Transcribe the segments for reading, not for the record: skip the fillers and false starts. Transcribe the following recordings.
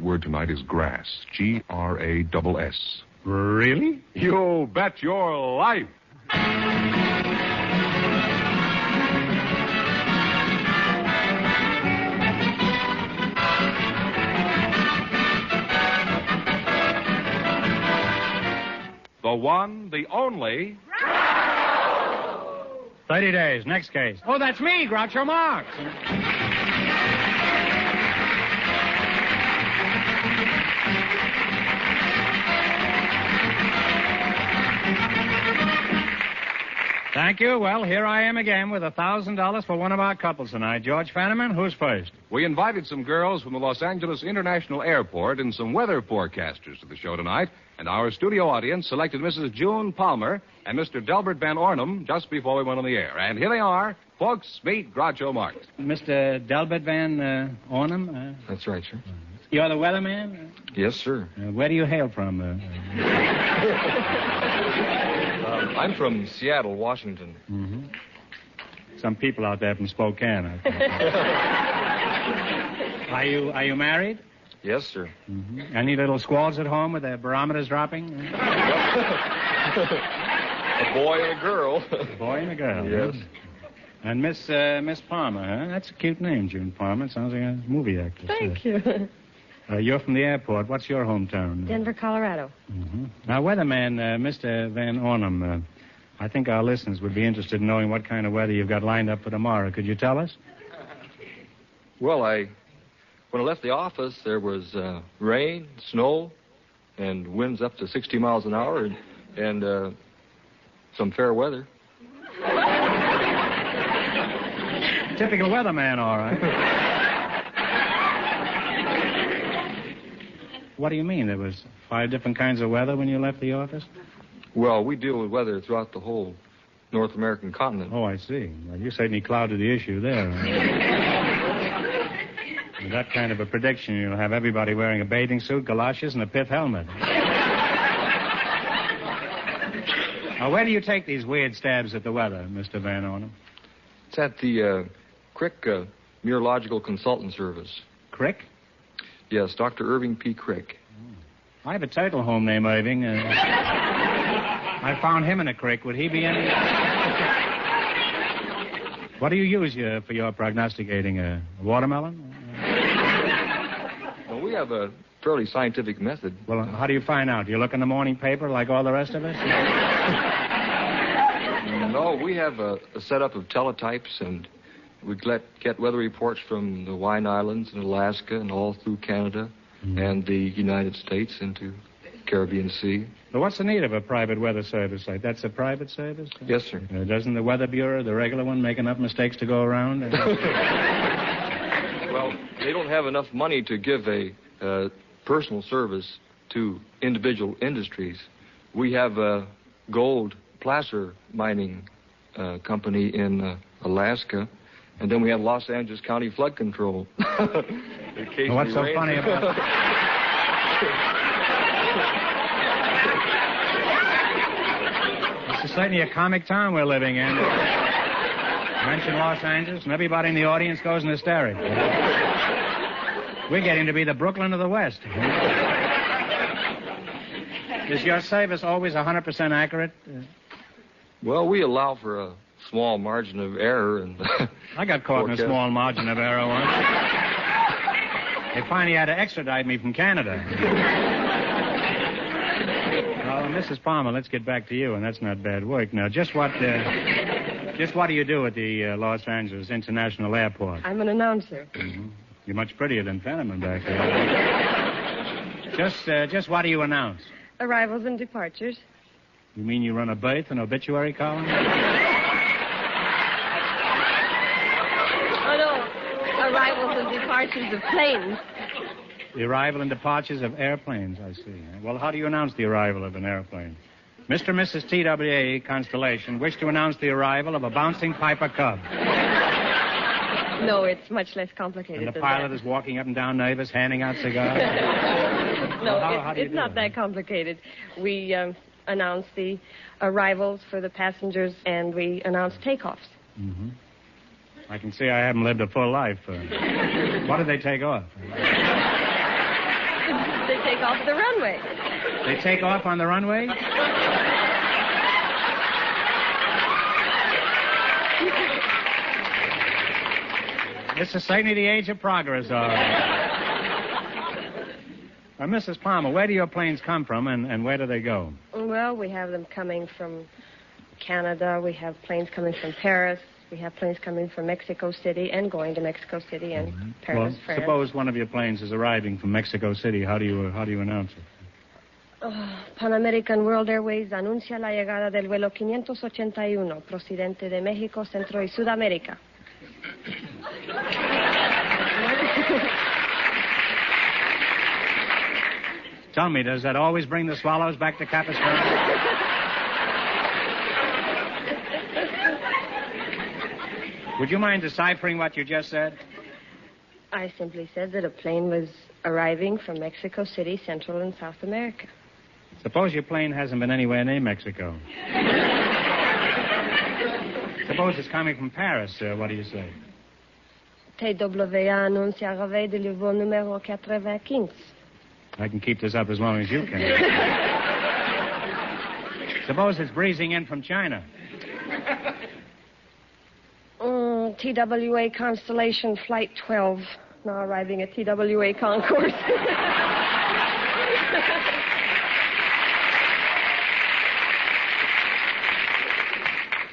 favorite word tonight is grass. Grass. Really? You bet your life. The one, the only... 30 days. Next case. Oh, that's me, Groucho Marx. Thank you. Well, here I am again with $1,000 for one of our couples tonight. George Fenneman, who's first? We invited some girls from the Los Angeles International Airport and some weather forecasters to the show tonight, and our studio audience selected Mrs. June Palmer and Mr. Delbert Van Ornum just before we went on the air. And here they are. Folks, meet Groucho Marx. Mr. Delbert Van Ornum? That's right, sir. You're the weatherman? Yes, sir. Where do you hail from? I'm from Seattle, Washington. Mm-hmm. Some people out there from Spokane. I think. Are you married? Yes, sir. Mm-hmm. Any little squalls at home with their barometers dropping? A boy and a girl. A boy and a girl. Yes. And Miss Palmer, huh? That's a cute name, June Palmer. It sounds like a movie actress. Thank you. You're from the airport. What's your hometown? Denver, Colorado. Mm-hmm. Now, weatherman, Mr. Van Ornum, I think our listeners would be interested in knowing what kind of weather you've got lined up for tomorrow. Could you tell us? Well, when I left the office, there was rain, snow, and winds up to 60 miles an hour, and some fair weather. Typical weatherman, all right. What do you mean? There was 5 different kinds of weather when you left the office? Well, we deal with weather throughout the whole North American continent. Oh, I see. Well, you certainly clouded the issue there. With that kind of a prediction, you'll have everybody wearing a bathing suit, galoshes, and a pith helmet. Now, where do you take these weird stabs at the weather, Mr. Van Ornum? It's at the Crick Meteorological Consultant Service. Crick? Yes, Dr. Irving P. Crick. I have a title home name, Irving. I found him in a creek. Would he be any... What do you use for your prognosticating? A watermelon? Well, we have a fairly scientific method. Well, how do you find out? Do you look in the morning paper like all the rest of us? No, we have a setup of teletypes, and we get weather reports from the Hawaiian Islands and Alaska and all through Canada and the United States into Caribbean Sea. Well, what's the need of a private weather service like that? That's a private service? Yes, sir. Doesn't the Weather Bureau, the regular one, make enough mistakes to go around? Well, they don't have enough money to give a personal service to individual industries. We have a gold placer mining company in Alaska, and then we have Los Angeles County Flood Control. What's so funny about... This is certainly a comic town we're living in. Mention Los Angeles, and everybody in the audience goes in hysterics. We're getting to be the Brooklyn of the West. Is your service always 100% accurate? Well, we allow for a small margin of error. And I got caught in a small margin of error once. They finally had to extradite me from Canada. Well, Mrs. Palmer, let's get back to you, and that's not bad work. Now, just what do you do at the Los Angeles International Airport? I'm an announcer. Mm-hmm. You're much prettier than Fenneman back there. Just what do you announce? Arrivals and departures. You mean you run a birth and obituary column? Oh, no. Arrivals and departures of planes. The arrival and departures of airplanes, I see. Well, how do you announce the arrival of an airplane? Mr. and Mrs. TWA Constellation wish to announce the arrival of a bouncing Piper Cub. No, it's much less complicated And the pilot is walking up and down nervous, handing out cigars. No, how do you it's do not that complicated. We announce the arrivals for the passengers, and we announce takeoffs. Mm-hmm. I can see I haven't lived a full life. What did they take off? take off the runway. They take off on the runway? This is certainly the age of progress, all right. Mrs. Palmer, where do your planes come from and where do they go? Well, we have them coming from Canada. We have planes coming from Paris. We have planes coming from Mexico City and going to Mexico City and Paris, well, France. Suppose one of your planes is arriving from Mexico City. How do you announce it? Pan American World Airways anuncia la llegada del vuelo 581 procedente de México, Centro y Sudamérica. Tell me, does that always bring the swallows back to Capistrano? Would you mind deciphering what you just said? I simply said that a plane was arriving from Mexico City, Central and South America. Suppose your plane hasn't been anywhere near Mexico. Suppose it's coming from Paris, sir. What do you say? TWA anuncia arrivée de vol numéro 95. I can keep this up as long as you can. Suppose it's breezing in from China. TWA Constellation Flight 12, now arriving at TWA Concourse.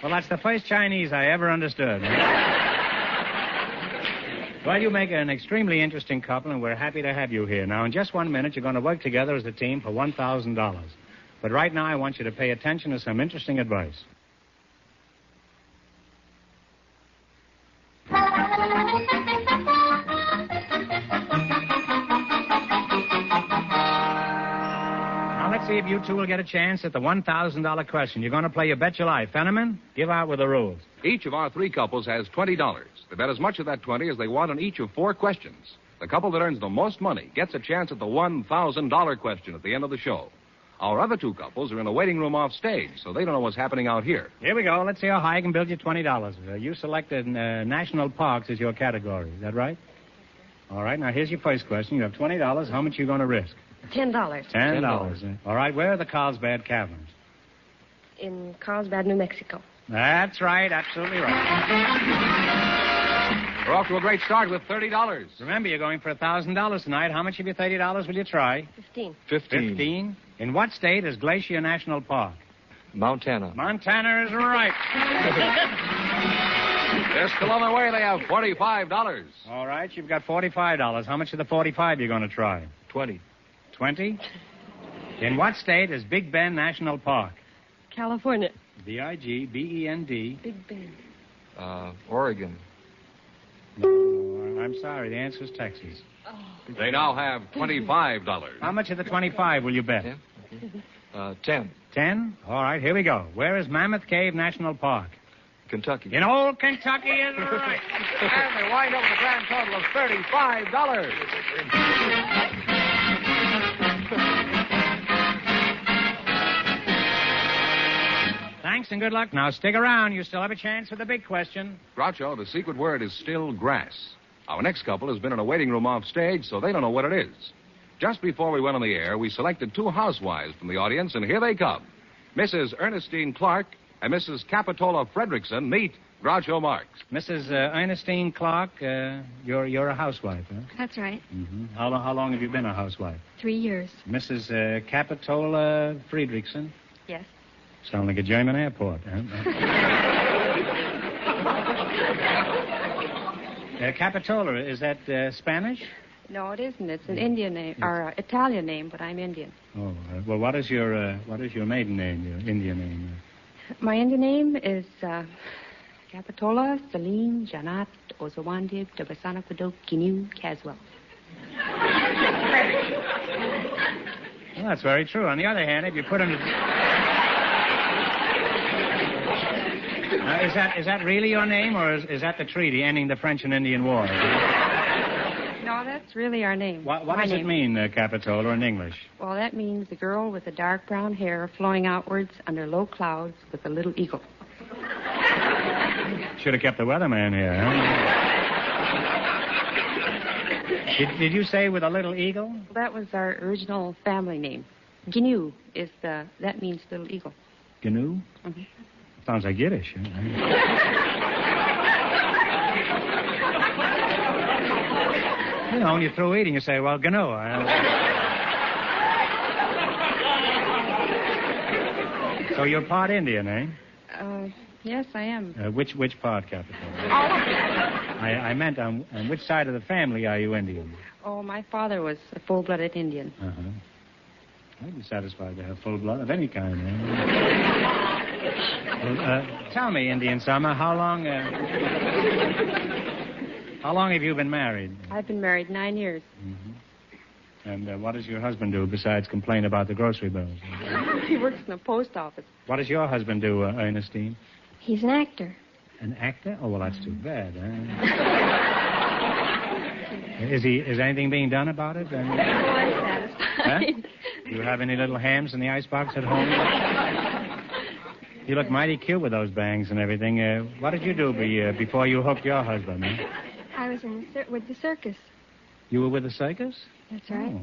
Well, that's the first Chinese I ever understood. Well, you make an extremely interesting couple, and we're happy to have you here. Now, in just 1 minute, you're going to work together as a team for $1,000. But right now, I want you to pay attention to some interesting advice. Now, let's see if you two will get a chance at the $1,000 question. You're going to play You Bet Your Life. Fenneman, give out with the rules. Each of our three couples has $20. They bet as much of that 20 as they want on each of 4 questions. The couple that earns the most money gets a chance at the $1,000 question at the end of the show. Our other 2 couples are in a waiting room off stage, so they don't know what's happening out here. Here we go. Let's see how high I can build you $20. You selected national parks as your category. Is that right? All right. Now, here's your first question. You have $20. How much are you going to risk? $10. $10. All right. Where are the Carlsbad Caverns? In Carlsbad, New Mexico. That's right. Absolutely right. We're off to a great start with $30. Remember, you're going for $1,000 tonight. How much of your $30 will you try? 15. 15. In what state is Glacier National Park? Montana. Montana is right. They're still on their way. They have $45. All right. You've got $45. How much of the 45 you going to try? 20. 20? In what state is Big Bend National Park? California. B-I-G-B-E-N-D. Big Bend. Oregon. No, I'm sorry. The answer is Texas. They now have $25. How much of the 25 will you bet? 10. 10? All right, here we go. Where is Mammoth Cave National Park? Kentucky. In old Kentucky is right. And they wind up with a grand total of $35. Thanks and good luck. Now stick around. You still have a chance for the big question. Groucho, the secret word is still grass. Our next couple has been in a waiting room off stage, so they don't know what it is. Just before we went on the air, we selected 2 housewives from the audience, and here they come. Mrs. Ernestine Clark and Mrs. Capitola Fredrickson meet Groucho Marx. Mrs. Ernestine Clark, you're a housewife, huh? That's right. Mm-hmm. How long have you been a housewife? 3 years. Mrs. Capitola Friedrichsen? Yes. Sound like a German airport, huh? Capitola, is that Spanish? No, it isn't. It's an Indian name, or Italian name, but I'm Indian. Oh, well, what is your maiden name, your Indian name? My Indian name is Capitola Salim Janat Ozawandib Tabasana Kudok Kinu Caswell. Well, that's very true. On the other hand, if you put him... Is that really your name, or is that the treaty ending the French and Indian War? No, that's really our name. What does it mean, Capitola, in English? Well, that means the girl with the dark brown hair flowing outwards under low clouds with a little eagle. Should have kept the weatherman here, huh? Did you say with a little eagle? That was our original family name. Gnu that means little eagle. Gnu? Mm-hmm. Sounds like Yiddish. You know, when you're through eating, you say, well, Gnu. So you're part Indian, eh? Yes, I am. Which part, Captain? All of it. I meant on which side of the family are you Indian? Oh, my father was a full-blooded Indian. Uh-huh. I'd be satisfied to have full blood of any kind, eh? Well, tell me, Indian Summer, how long have you been married? I've been married 9 years. Mm-hmm. And what does your husband do besides complain about the grocery bills? He works in the post office. What does your husband do, Ernestine? He's an actor. An actor? Oh, well, that's too bad, huh? Is anything being done about it? Oh, I'm satisfied. Huh? Do you have any little hams in the icebox at home? You look mighty cute with those bangs and everything. What did you do before you hooked your husband? Huh? I was with the circus. You were with the circus? That's right. Oh.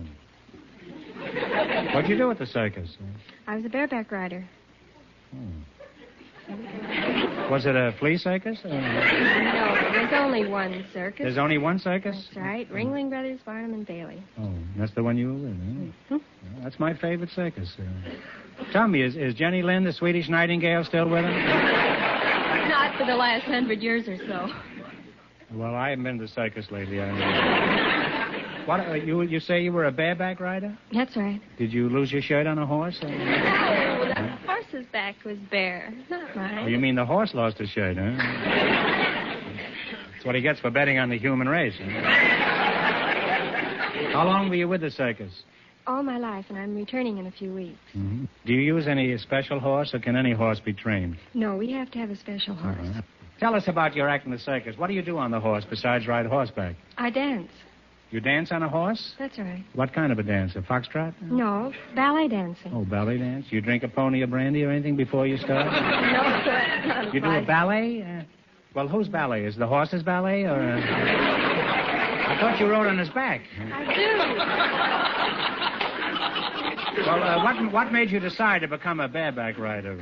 What'd you do at the circus? I was a bareback rider. Oh. Was it a flea circus? No, there's only one circus. There's only one circus? That's right. Ringling Brothers, Barnum and Bailey. Oh, that's the one you were with, huh? Well, that's my favorite circus. Tell me, is Jenny Lind, the Swedish Nightingale, still with him? Not for the last 100 years or so. Well, I haven't been to the circus lately. What? You say you were a bareback rider? That's right. Did you lose your shirt on a horse? No, the horse's back was bare, not mine. Oh, you mean the horse lost his shirt, huh? That's what he gets for betting on the human race. Huh? How long were you with the circus? All my life, and I'm returning in a few weeks. Mm-hmm. Do you use any special horse, or can any horse be trained? No, we have to have a special horse. Uh-huh. Tell us about your act in the circus. What do you do on the horse besides ride horseback? I dance. You dance on a horse? That's right. What kind of a dance? A foxtrot? No, ballet dancing. Oh, ballet dance? You drink a pony of brandy or anything before you start? No, that's not You do a ballet? Well, whose ballet? Is the horse's ballet, or... I thought you rode on his back. I do. Well, what made you decide to become a bareback rider?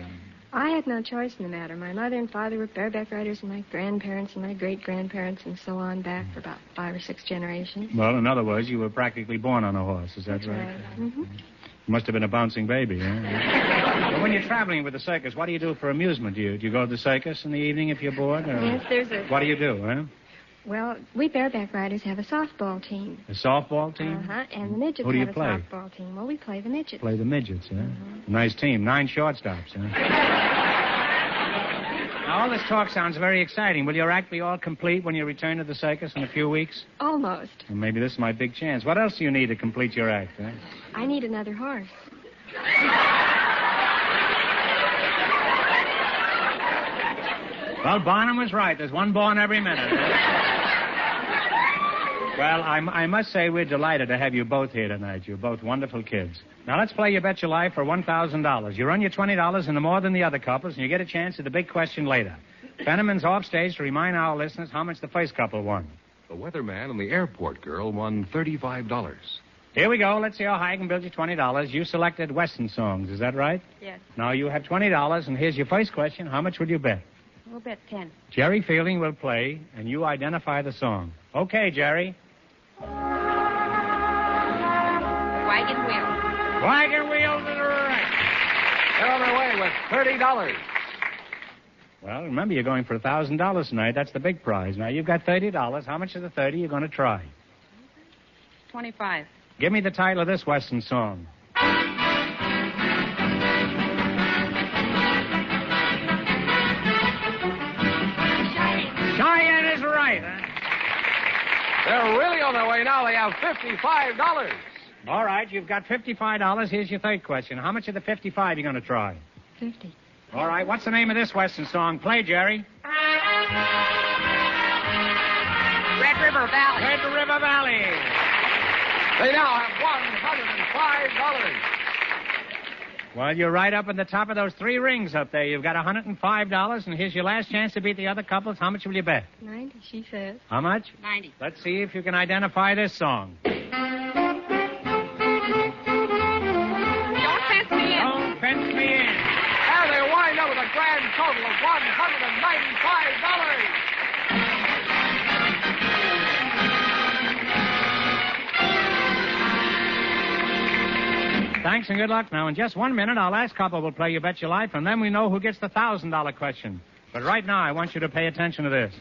I had no choice in the matter. My mother and father were bareback riders, and my grandparents and my great-grandparents and so on back for about 5 or 6 generations. Well, in other words, you were practically born on a horse. Is that That's right? Mm-hmm. You must have been a bouncing baby, huh? Well, when you're traveling with the circus, what do you do for amusement? Do you go to the circus in the evening if you're bored? Or... Yes, there's a... What do you do, huh? Well, we bareback riders have a softball team. A softball team? Uh-huh, and the midgets Who do you have play? a softball team. Well, we play the midgets. Play the midgets, huh? Nice team. 9 shortstops, huh? Now, all this talk sounds very exciting. Will your act be all complete when you return to the circus in a few weeks? Almost. Well, maybe this is my big chance. What else do you need to complete your act, huh? I need another horse. Well, Barnum was right. There's one born every minute. Well, I must say we're delighted to have you both here tonight. You're both wonderful kids. Now, let's play You Bet Your Life for $1,000. You run your $20 into more than the other couples, and you get a chance at the big question later. Fenneman's off stage to remind our listeners how much the first couple won. The weatherman and the airport girl won $35. Here we go. Let's see how high I can build you $20. You selected Western songs. Is that right? Yes. Now, you have $20, and here's your first question. How much would you bet? We'll bet 10. Jerry Fielding will play, and you identify the song. Okay, Jerry. Wagon wheel. Wagon wheel to the right. They're on their way with $30. Well, remember, you're going for $1,000 tonight. That's the big prize. Now, you've got $30. How much of the 30 you're going to try? 25. Give me the title of this Western song. Cheyenne is right, huh? They're really on their way now. They have $55. All right, you've got $55. Here's your third question. How much of the 55 you going to try? 50. All right, what's the name of this Western song? Play, Jerry. Red River Valley. Red River Valley. They now have Well, you're right up at the top of those 3 rings up there. You've got $105, and here's your last chance to beat the other couples. How much will you bet? 90, she says. How much? 90. Let's see if you can identify this song. Don't fence me in. Don't fence me in. And they wind up with a grand total of $195. Thanks and good luck. Now, in just 1 minute, our last couple will play You Bet Your Life, and then we know who gets the $1,000 question. But right now, I want you to pay attention to this.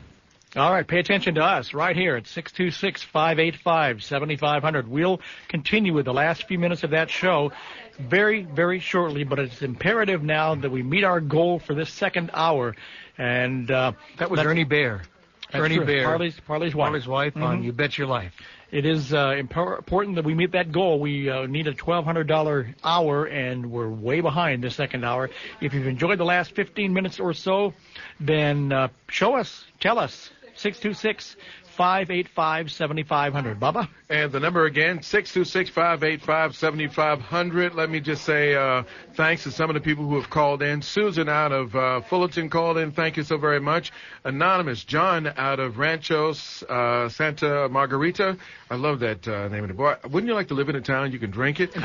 All right, pay attention to us right here at 626-585-7500. We'll continue with the last few minutes of that show very, very shortly, but it's imperative now that we meet our goal for this second hour. And that was Ernie Bear. Ernie true. Bear. Parley's wife. Parley's wife on You Bet Your Life. It is important that we meet that goal. We need a $1,200 hour, and we're way behind the second hour. If you've enjoyed the last 15 minutes or so, then show us, tell us. 626-585-7500. Bubba? And the number again, 626-585-7500. Let me just say thanks to some of the people who have called in. Susan out of Fullerton called in. Thank you so very much. Anonymous, John out of Rancho Santa Margarita. I love that name of the boy. Wouldn't you like to live in a town you can drink it?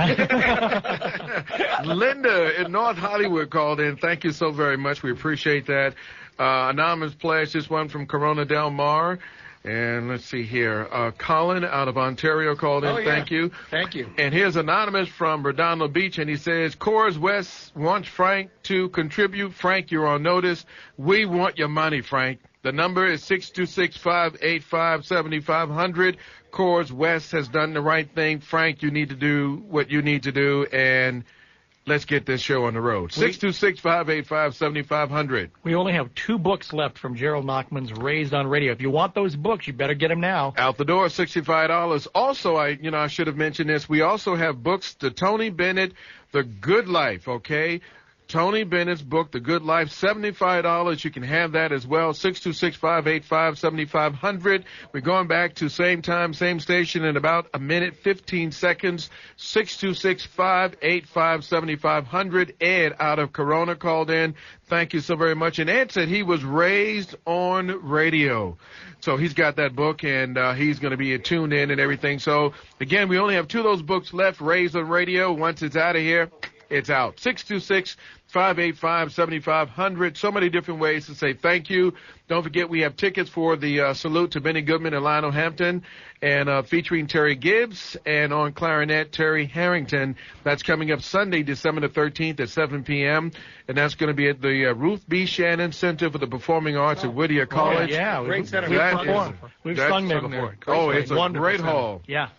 Linda in North Hollywood called in. Thank you so very much. We appreciate that. Anonymous pledge, this one from Corona Del Mar. And let's see here. Colin out of Ontario called in. Thank you. Thank you. And here's Anonymous from Redondo Beach, and he says, Coors West wants Frank to contribute. Frank, you're on notice. We want your money, Frank. The number is 626-585-7500. Coors West has done the right thing. Frank, you need to do what you need to do, and let's get this show on the road. 626-585-7500. We only have 2 books left from Gerald Nachman's Raised on Radio. If you want those books, you better get them now. Out the door, $65. Also, I should have mentioned this. We also have books to Tony Bennett, The Good Life, okay? Tony Bennett's book, The Good Life, $75. You can have that as well. 626-585-7500. We're going back to same time, same station in about a minute, 15 seconds. 626-585-7500. Ed out of Corona called in. Thank you so very much. And Ed said he was raised on radio. So he's got that book, and he's going to be tuned in and everything. So, again, we only have 2 of those books left, Raised on Radio. Once it's out of here, it's out. 626-585-7500. So many different ways to say thank you. Don't forget we have tickets for the salute to Benny Goodman and Lionel Hampton, and featuring Terry Gibbs, and on clarinet, Terry Harrington. That's coming up Sunday, December the 13th at 7 p.m., and that's going to be at the Ruth B. Shannon Center for the Performing Arts at Whittier College. Yeah, Great center. We've sung there before. It's a great hall. Yeah.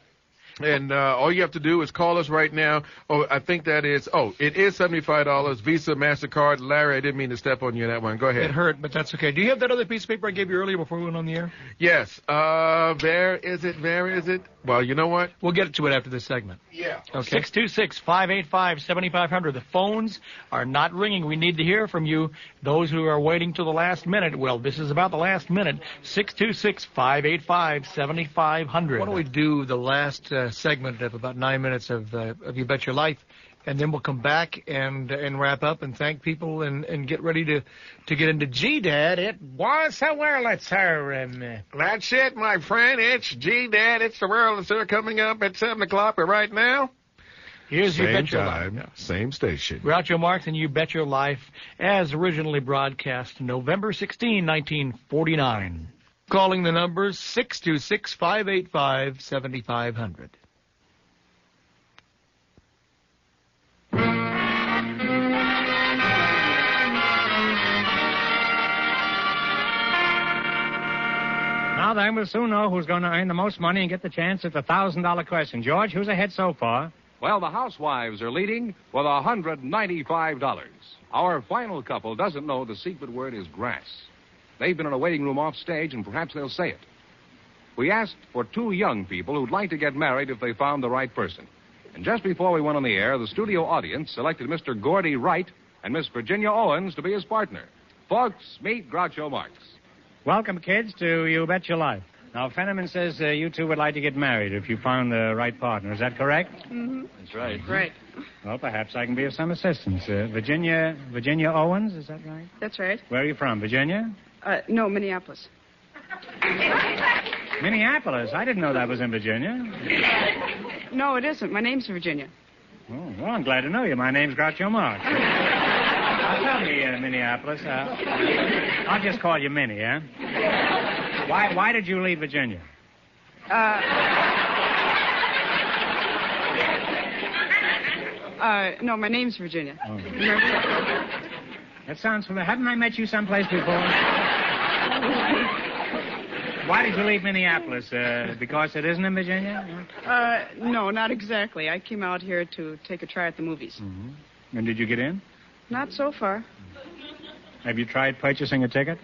And all you have to do is call us right now. I think that is, it is $75, Visa, MasterCard. Larry, I didn't mean to step on you on that one. Go ahead. It hurt, but that's okay. Do you have that other piece of paper I gave you earlier before we went on the air? Yes. Where is it? Well, you know what? We'll get to it after this segment. Yeah. Okay. 626-585-7500. The phones are not ringing. We need to hear from you. Those who are waiting till the last minute, well, this is about the last minute. 626-585-7500. Why don't we do the last segment of about 9 minutes of You Bet Your Life, and then we'll come back and wrap up and thank people and get ready to get into G-Dad. It was a Wurlitzer. That's it, my friend. It's G-Dad. It's the Wurlitzer coming up at 7 o'clock. But right now, here's You Bet Your Life. Same station. Groucho Marx and You Bet Your Life, as originally broadcast November 16, 1949. Calling the numbers 626-585-7500. Now then, we'll soon know who's going to earn the most money and get the chance at the $1,000 question. George, who's ahead so far? Well, the housewives are leading with $195. Our final couple doesn't know the secret word is grass. They've been in a waiting room off stage, and perhaps they'll say it. We asked for 2 young people who'd like to get married if they found the right person. And just before we went on the air, the studio audience selected Mr. Gordy Wright and Miss Virginia Owens to be his partner. Folks, meet Groucho Marx. Welcome, kids, to You Bet Your Life. Now, Fenneman says you two would like to get married if you found the right partner. Is that correct? Mm-hmm. That's right. Right. Well, perhaps I can be of some assistance. Virginia Owens, is that right? That's right. Where are you from, Virginia? No, Minneapolis. Minneapolis? I didn't know that was in Virginia. No, it isn't. My name's Virginia. Oh, well, I'm glad to know you. My name's Groucho Marx. Tell me, Minneapolis. I'll just call you Minnie, eh? Why did you leave Virginia? No, my name's Virginia. Oh. Remember? That sounds familiar. Haven't I met you someplace before? Why did you leave Minneapolis? Because it isn't in Virginia? No, not exactly. I came out here to take a try at the movies. Mm-hmm. And did you get in? Not so far. Have you tried purchasing a ticket?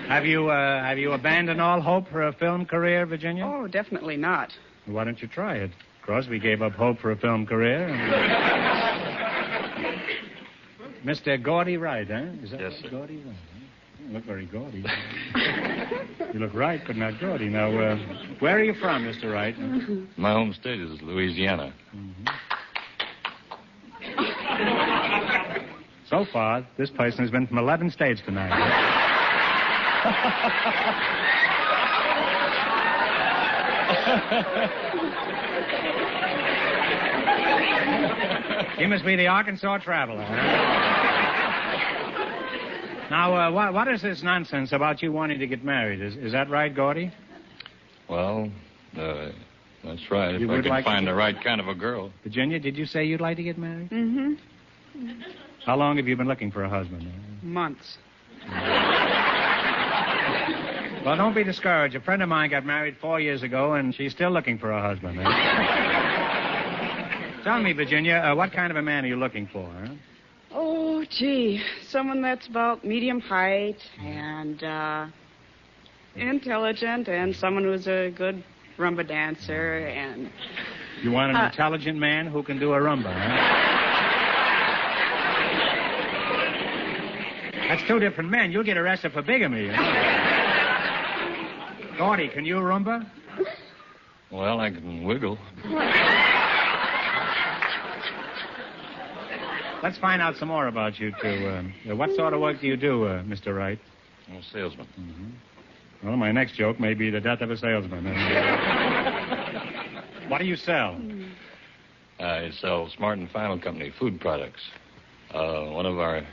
Have you abandoned all hope for a film career, Virginia? Oh, definitely not. Why don't you try it? Crosby gave up hope for a film career. Mr. Gaudy Wright, eh? Is that Yes, sir. Gaudy Wright? Huh? You look very gaudy. You look right, but not gaudy. Now, where are you from, Mr. Wright? My home state is Louisiana. So far, this person has been from 11 states tonight. You must be the Arkansas Traveler. Now, what is this nonsense about you wanting to get married? Is that right, Gordy? Well, that's right. You If I would could like find to- the right kind of a girl. Virginia, did you say you'd like to get married? Mm-hmm. How long have you been looking for a husband? Months. Well, don't be discouraged. A friend of mine got married 4 years ago, and she's still looking for a husband. Tell me, Virginia, what kind of a man are you looking for? Huh? Oh, gee. Someone that's about medium height and intelligent and someone who's a good rumba dancer and... You want an intelligent man who can do a rumba, huh? That's two different men. You'll get arrested for bigamy. You know? Gordy, can you rumba? Well, I can wiggle. Let's find out some more about you two. What sort of work do you do, Mr. Wright? I'm a salesman. Mm-hmm. Well, my next joke may be the death of a salesman. What do you sell? I sell Smart and Final Company food products. One of our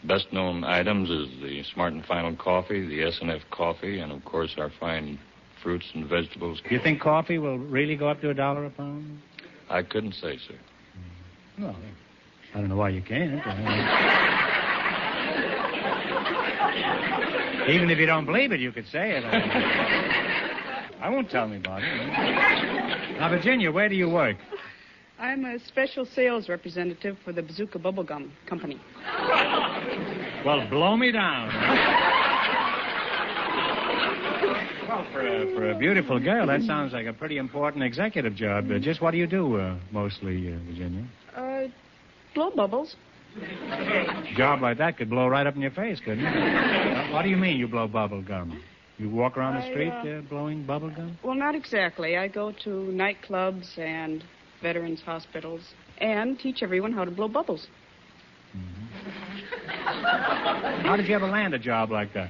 best-known items is the Smart and Final coffee, the S&F coffee, and, of course, our fine fruits and vegetables. Do you think coffee will really go up to $1 a pound? I couldn't say, sir. Well, I don't know why you can't. Even if you don't believe it, you could say it. I won't tell anybody. Now, Virginia, where do you work? I'm a special sales representative for the Bazooka Bubblegum Company. Well, blow me down. Well, for a beautiful girl, that sounds like a pretty important executive job. Just what do you do, mostly, Virginia? Blow bubbles. A job like that could blow right up in your face, couldn't it? What do you mean you blow bubble gum? You walk around the street blowing bubble gum? Well, not exactly. I go to nightclubs and veterans' hospitals and teach everyone how to blow bubbles. How did you ever land a job like that?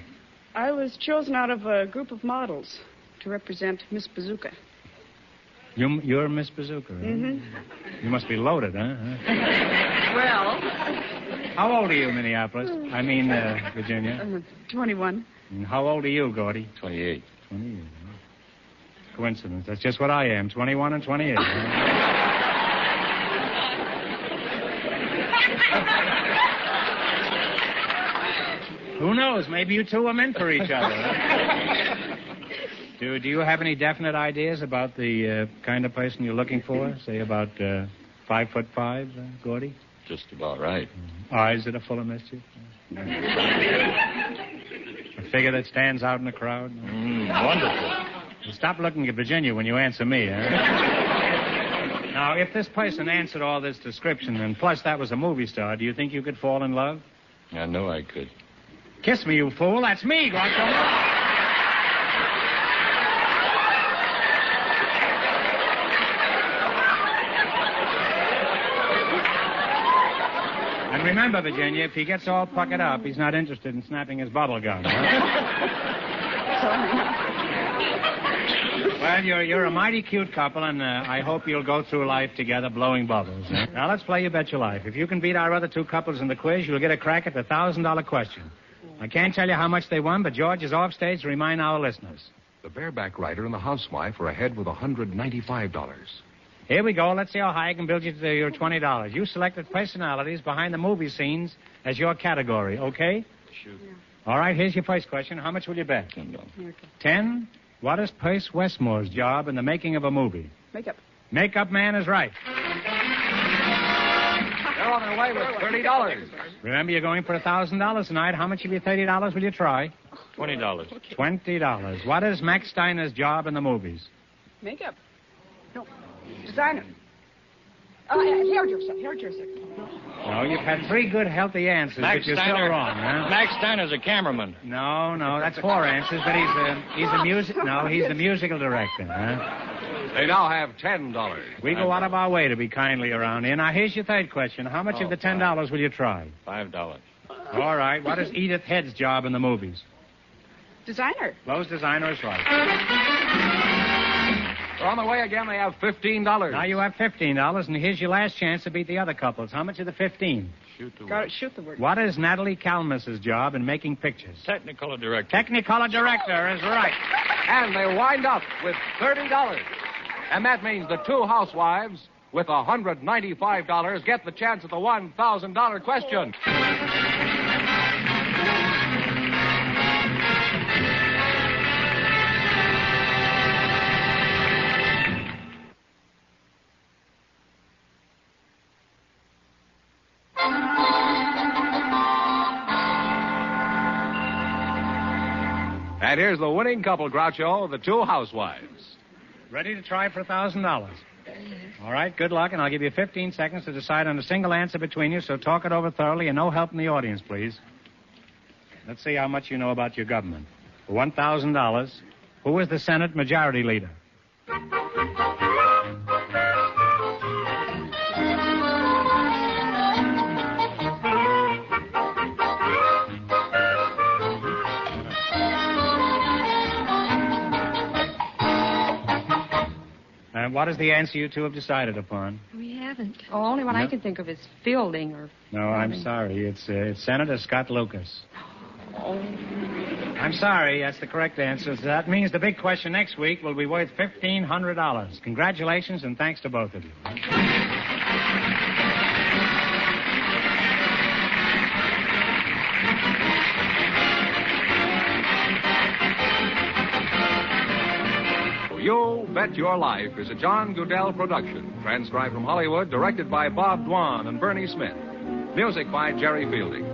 I was chosen out of a group of models to represent Miss Bazooka. You're Miss Bazooka, right? Mm-hmm. You must be loaded, huh? Well... How old are you, Minneapolis? I mean, Virginia. 21. And how old are you, Gordy? 28. 28. Huh? Coincidence. That's just what I am, 21 and 28. Who knows? Maybe you two are meant for each other. Do you have any definite ideas about the kind of person you're looking for? Say about 5'5", Gordy? Just about right. Eyes that are full of mischief? A figure that stands out in the crowd? Wonderful. Stop looking at Virginia when you answer me, huh? Now, if this person answered all this description, and plus that was a movie star, do you think you could fall in love? I know I could. Kiss me, you fool. That's me, Groucho. And remember, Virginia, if he gets all puckered up, he's not interested in snapping his bubble gum. Well, you're a mighty cute couple, and I hope you'll go through life together blowing bubbles. Now, let's play You Bet Your Life. If you can beat our other two couples in the quiz, you'll get a crack at the $1,000 question. I can't tell you how much they won, but George is off stage to remind our listeners. The bareback rider and the housewife are ahead with $195. Here we go. Let's see how high I can build you to your $20. You selected personalities behind the movie scenes as your category, okay? Shoot. All right, here's your first question. How much will you bet? Okay. 10? What is Percy Westmore's job in the making of a movie? Makeup. Makeup man is right. They're on their way with $30. Remember, you're going for $1,000 tonight. How much of your $30 will you try? $20. $20. What is Max Steiner's job in the movies? Makeup. No. Designer. Hairdresser. No, you've had three good, healthy answers, but you're still wrong, huh? Max Steiner's a cameraman. No, that's four answers, but he's the musical director, huh? They now have $10. We go out of our way to be kindly around here. Now, here's your third question. How much of the $10 will you try? $5. All right. What is Edith Head's job in the movies? Designer. Lowe's designer is right. They're on the way again. They have $15. Now you have $15, and here's your last chance to beat the other couples. How much of the 15? Shoot the word. What is Natalie Kalmus's job in making pictures? Technicolor director. Technicolor director is right. And they wind up with $30. And that means the two housewives with $195 get the chance at the $1,000 question. And here's the winning couple, Groucho, the two housewives. Ready to try for $1,000? All right, good luck, and I'll give you 15 seconds to decide on a single answer between you, so talk it over thoroughly, and no help in the audience, please. Let's see how much you know about your government. For $1,000, who is the Senate Majority Leader? And what is the answer you two have decided upon? We haven't. Oh, only one I can think of is Fielding or... No, I'm sorry. It's Senator Scott Lucas. Oh. I'm sorry. That's the correct answer. So that means the big question next week will be worth $1,500. Congratulations, and thanks to both of you. You Bet Your Life is a John Goodell production, transcribed from Hollywood, directed by Bob Dwan and Bernie Smith. Music by Jerry Fielding.